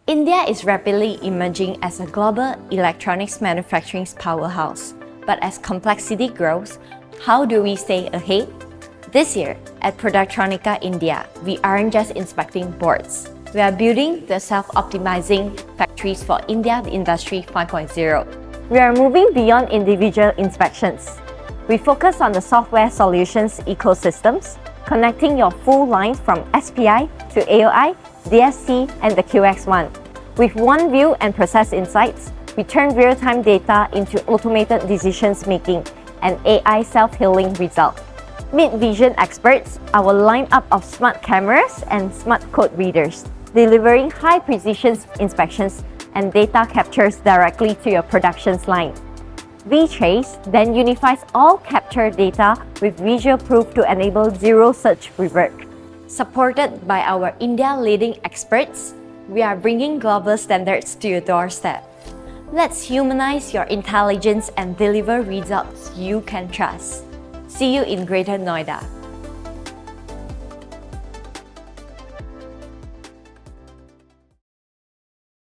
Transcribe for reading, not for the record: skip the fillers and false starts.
India is rapidly emerging as a global electronics manufacturing powerhouse. But as complexity grows, how do we stay ahead? This year, at Productronica India, we aren't just inspecting boards. We are building the self-optimizing factories for India Industry 5.0. We are moving beyond individual inspections. We focus on the software solutions ecosystems, connecting your full lines from SPI to AOI, DST, and the QX1. With one view and process insights, we turn real-time data into automated decisions making and AI self-healing results. Meet VisionXpert, our lineup of smart cameras and smart code readers, delivering high-precision inspections and data captures directly to your production line. ViTrox then unifies all captured data with visual proof to enable zero search rework. Supported by our India leading experts, we are bringing global standards to your doorstep. Let's humanize your intelligence and deliver results you can trust. See you in Greater Noida.